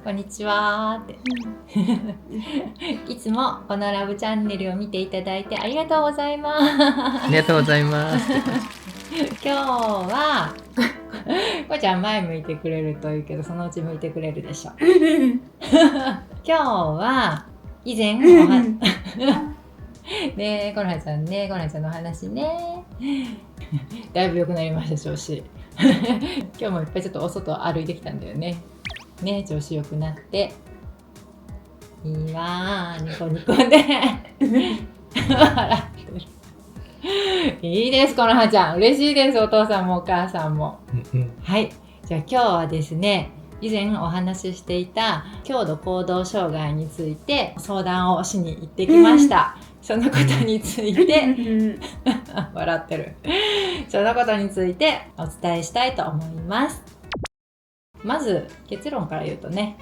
こんにちはっていつもこのラブチャンネルを見ていただいてありがとうございます。ありがとうございます今日はこうちゃん前向いてくれるといいけど、そのうち向いてくれるでしょ今日は以前おはねえコロナちゃんね、コロナちゃんのお話ねだいぶ良くなりました調子今日もいっぱいちょっとお外歩いてきたんだよね。ね、調子良くなっていいわー、ニコニコで笑ってる。いいですコロナちゃん、嬉しいです。お父さんもお母さんもはい、じゃあ今日はですね、以前お話ししていた強度行動障害について相談をしに行ってきましたそのことについて笑ってる。そのことについてお伝えしたいと思います。まず結論から言うとね、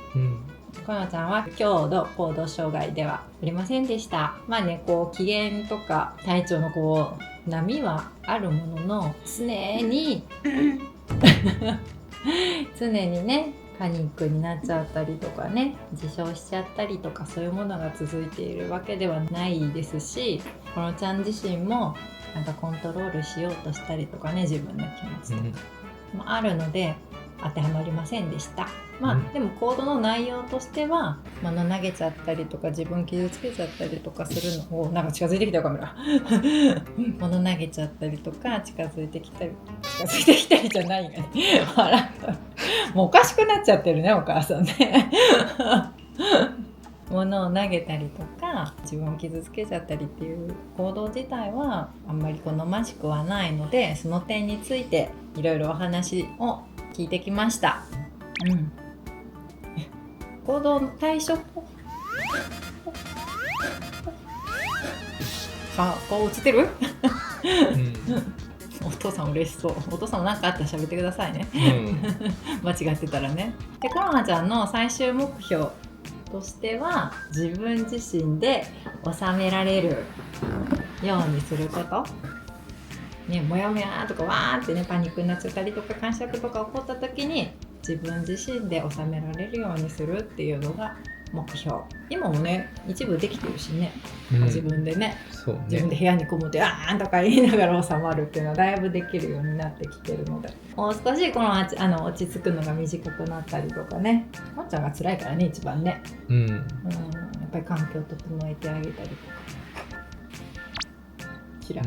コノちゃんは強度行動障害ではありませんでした。まあね、こう機嫌とか体調のこう波はあるものの、常にねパニックになっちゃったりとかね、自傷しちゃったりとか、そういうものが続いているわけではないですし、コノちゃん自身もなんかコントロールしようとしたりとかね、自分の気持ちとかもあるので当てはまりませんでした。まあでも行動の内容としては、物投げちゃったりとか自分傷つけちゃったりとかするのを、なんか近づいてきたよカメラ物投げちゃったりとか近づいてきたりじゃないよね笑ったもうおかしくなっちゃってるねお母さんね物を投げたりとか自分を傷つけちゃったりっていう行動自体はあんまり好ましくはないので、その点についていろいろお話を聞いてきました。行動の対処こう映ってるお父さん嬉しそう。お父さんも何かあったら喋ってくださいね、間違ってたらね。でコロナちゃんの最終目標としては、自分自身で収められるようにすることね、もやもやとかわーってねパニックになっちゃったりとか、感触とか起こった時に自分自身で収められるようにするっていうのが目標。今もね一部できてるしね、自分でね、自分で部屋にこもってあーんとか言いながら収まるっていうのはだいぶできるようになってきてるので、もう少しこの落ち着くのが短くなったりとかね、まっちゃんが辛いからね一番ね、やっぱり環境を整えてあげたりとか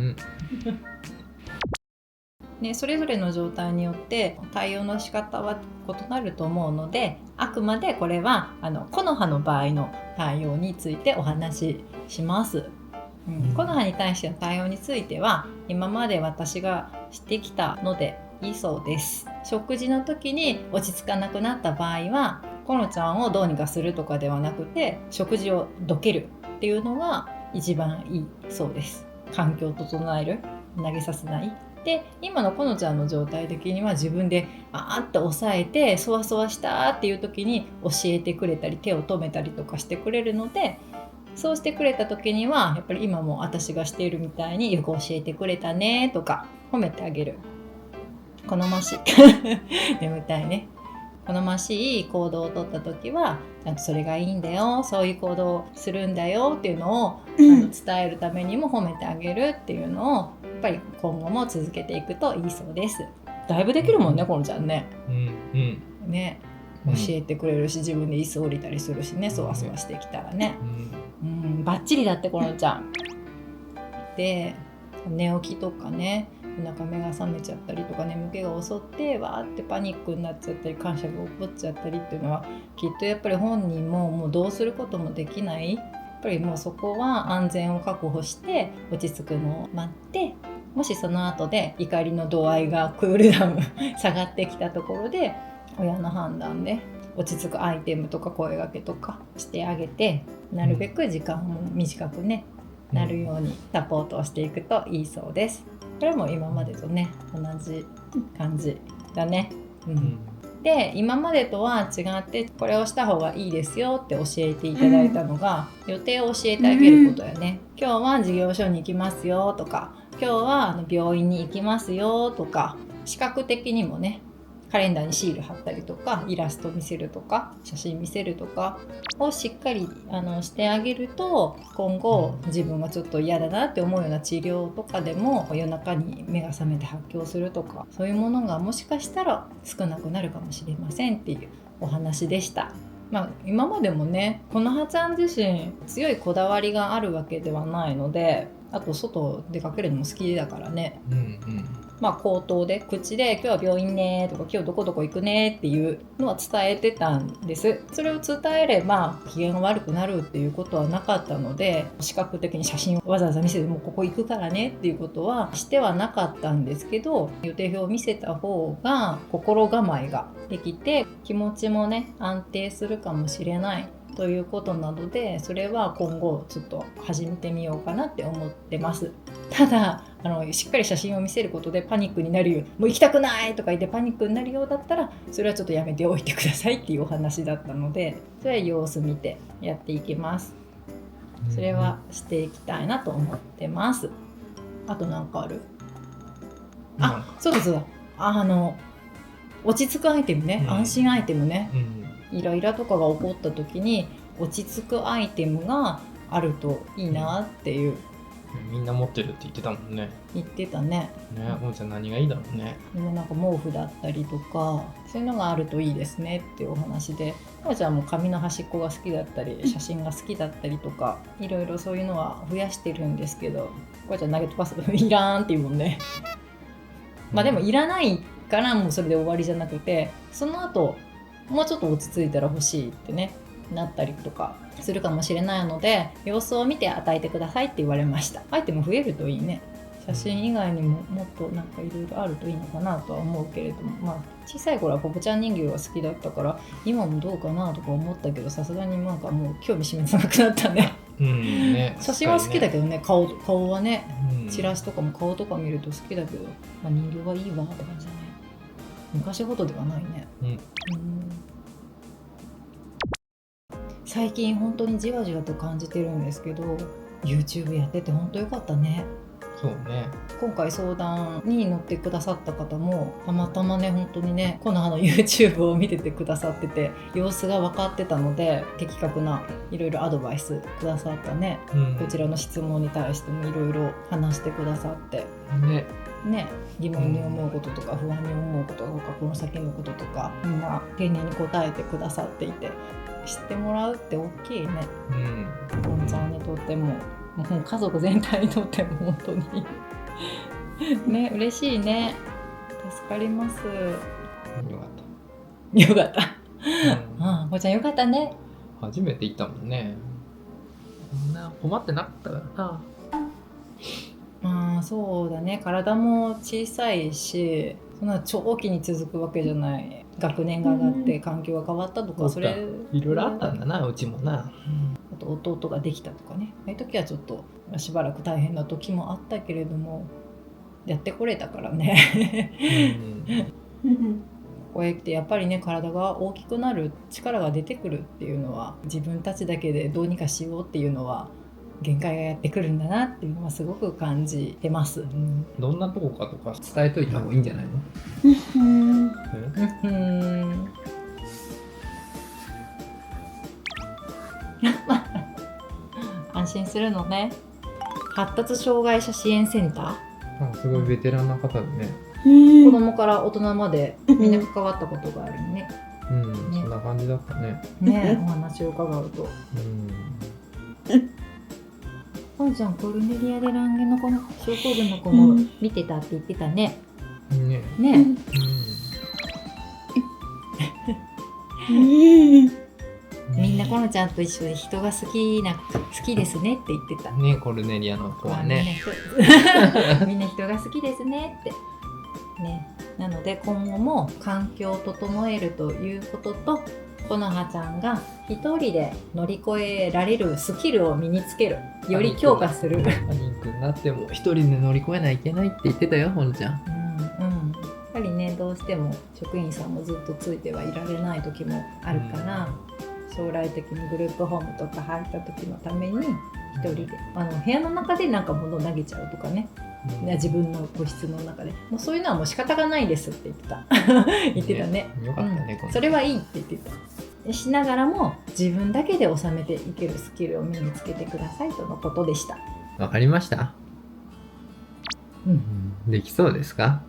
ね、それぞれの状態によって対応の仕方は異なると思うので、あくまでこれは木の葉の場合の対応についてお話しします。木の葉に対しての対応については今まで私がしてきたのでいいそうです。食事の時に落ち着かなくなった場合は、コノちゃんをどうにかするとかではなくて、食事をどけるっていうのが一番いいそうです。環境を整える、投げさせないで、今のコノちゃんの状態的には自分であーって抑えてそわそわしたっていう時に教えてくれたり手を止めたりとかしてくれるので、そうしてくれた時にはやっぱり今も私がしているみたいによく教えてくれたねとか褒めてあげる。好ましい眠たいね。好ましい行動をとった時はちゃんとそれがいいんだよ、そういう行動をするんだよっていうのを伝えるためにも褒めてあげるっていうのをやっぱり今後も続けていくといいそうです。だいぶできるもんねこのちゃんね。ね、教えてくれるし自分で椅子降りたりするしね、そわそわしてきたらね、バッチリだってこのちゃんで、寝起きとかね、なんか目が覚めちゃったりとか眠気が襲ってわーってパニックになっちゃったり感触が起こっちゃったりっていうのは、きっとやっぱり本人ももうどうすることもできない。やっぱりもうそこは安全を確保して落ち着くのを待って、もしその後で怒りの度合いがクールダウン下がってきたところで親の判断で落ち着くアイテムとか声掛けとかしてあげて、なるべく時間も短くねなるようにサポートをしていくといいそうです。これも今までとね同じ感じだね。で今までとは違ってこれをした方がいいですよって教えていただいたのが、予定を教えてあげることやね。今日は事業所に行きますよとか、今日は病院に行きますよとか、視覚的にもねカレンダーにシール貼ったりとかイラスト見せるとか写真見せるとかをしっかりしてあげると、今後自分がちょっと嫌だなって思うような治療とかでも夜中に目が覚めて発狂するとか、そういうものがもしかしたら少なくなるかもしれませんっていうお話でした。今までもね、このはちゃん自身強いこだわりがあるわけではないので、あと外出かけるのも好きだからね、口頭で口で今日は病院ねとか今日どこどこ行くねっていうのは伝えてたんです。それを伝えれば機嫌が悪くなるっていうことはなかったので、視覚的に写真をわざわざ見せてもうここ行くからねっていうことはしてはなかったんですけど、予定表を見せた方が心構えができて気持ちもね安定するかもしれないということなので、それは今後ちょっと始めてみようかなって思ってます。ただしっかり写真を見せることでパニックになるよ、もう行きたくないとか言ってパニックになるようだったらそれはちょっとやめておいてくださいっていうお話だったので、それは様子見てやっていきます。それはしていきたいなと思ってます。あと何かある？そうだそうだ、落ち着くアイテムね、安心アイテムね、イライラとかが起こった時に落ち着くアイテムがあるといいなっていう、みんな持ってるって言ってたもんね。言ってたね。もんちゃん何がいいだろうね。みんななんか毛布だったりとかそういうのがあるといいですねっていうお話で、もんちゃんも紙の端っこが好きだったり写真が好きだったりとかいろいろそういうのは増やしてるんですけど、こうちゃん投げ飛ばすといらんっていうもんね。でもいらないからもうそれで終わりじゃなくて、その後もうちょっと落ち着いたら欲しいってねなったりとかするかもしれないので、様子を見て与えてくださいって言われました。アイテム増えるといいね。写真以外にももっとなんかいろいろあるといいのかなとは思うけれども、小さい頃はポポちゃん人形が好きだったから今もどうかなとか思ったけど、さすがになんかもう興味示さなくなったね。写真は好きだけどね、顔はね、チラシとかも顔とか見ると好きだけど、人形はいいわって感じだね。昔ほどではないね。最近本当にじわじわと感じてるんですけど、 YouTube やってて本当良かったね。そうね。今回相談に乗ってくださった方もたまたまね、本当にねこの葉の YouTube を見ててくださってて様子が分かってたので、的確ないろいろアドバイスくださったね、こちらの質問に対してもいろいろ話してくださってね、疑問に思うこととか不安に思うこととかこの先のこととかみんな丁寧に答えてくださっていて、知ってもらうって大きいね。もんちゃんにとってももう家族全体にとっても本当にね、嬉しいね。助かります。よかった。もんちゃんよかったね。初めて行ったもんね。そんな困ってなかったからな。そうだね。体も小さいし、そんな長期に続くわけじゃない。学年が上がって環境が変わったとか、それいろいろあったんだな、うちもな。あと弟ができたとかね、ああいう時はちょっとしばらく大変な時もあったけれどもやってこれたからねこうやってやっぱりね、体が大きくなる力が出てくるっていうのは、自分たちだけでどうにかしようっていうのは限界がやってくるんだなっていうのはすごく感じてます。どんなとこかとか伝えといた方がいいんじゃないの？安心するのね。発達障害者支援センター、すごいベテランな方でね。子供から大人までみんな関わったことがあるね。そんな感じだったね。お話を伺うと。ポンちゃん、コルネリア・デ・ランゲの子の症候群の子も見てたって言ってたね。みんなコノちゃんと一緒で人が好きですねって言ってたね。コルネリアの子はね、みんな人が好きですねってね。なので今後も環境を整えるということと、コノハちゃんが一人で乗り越えられるスキルを身につける、より強化する。パニックになっても一人で乗り越えないといけないって言ってたよ、ほのちゃん。やっぱりね、どうしても職員さんもずっとついてはいられない時もあるから、将来的にグループホームとか入った時のために一人で部屋の中でなんか物を投げちゃうとかね、ね、自分の個室の中でもうそういうのはもう仕方がないですって言ってた言ってたね。よかったね、それはいいって言ってた。しながらも自分だけで収めていけるスキルを身につけてくださいとのことでした。わかりました。できそうですか？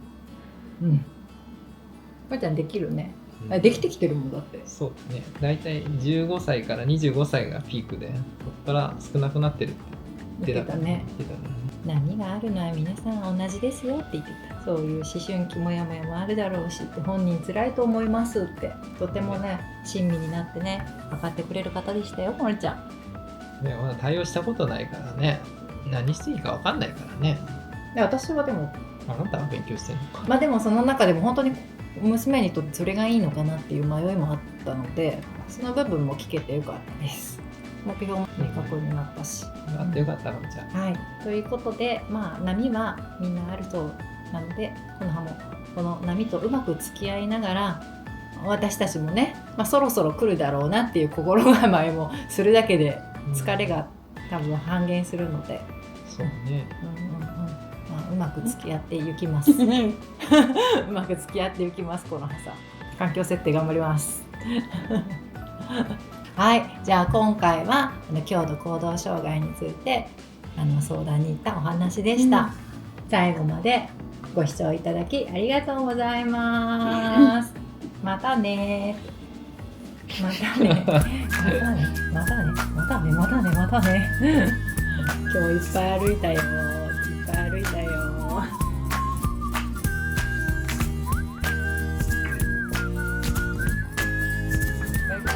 まーちゃんできるね。できてきてるもんだって。そうだね。だいたい15歳から25歳がピークで、そこから少なくなってるって言ってたね。言ってたね。何があるのは皆さん同じですよって言ってた。そういう思春期もやもやもあるだろうしって本人辛いと思いますってとてもね親身になってね分かってくれる方でしたよ、もりちゃん。ね、まだ対応したことないからね、何していいか分かんないからね。で私はでもあなたは勉強してるのか。まあでもその中でも本当に娘にとってそれがいいのかなっていう迷いもあったので、その部分も聞けてよかったです。目標も明確になったし。よかったよかったのじゃあ。はい。ということで、まあ波はみんなあるそうなので、この葉もこの波とうまく付き合いながら、私たちもね、まあ、そろそろ来るだろうなっていう心構えもするだけで疲れが多分半減するので、そうね。まあ、うまく付き合っていきます。うまく付き合っていきます。この葉さん。環境設定頑張ります。はい、じゃあ今回は強度行動障害について相談に行ったお話でした。最後までご視聴いただきありがとうございます。またね。またね。またね。またね。またね。またね。またね。今日いっぱい歩いたよ。いっぱい歩いたよ。バイバイ。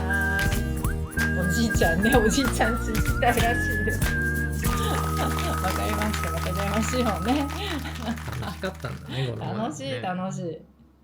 おじいちゃんね、おじいちゃんち行きたいらしいです。わかりました。また電話しようね。楽しかったんだね、この前ね。楽しい楽しい。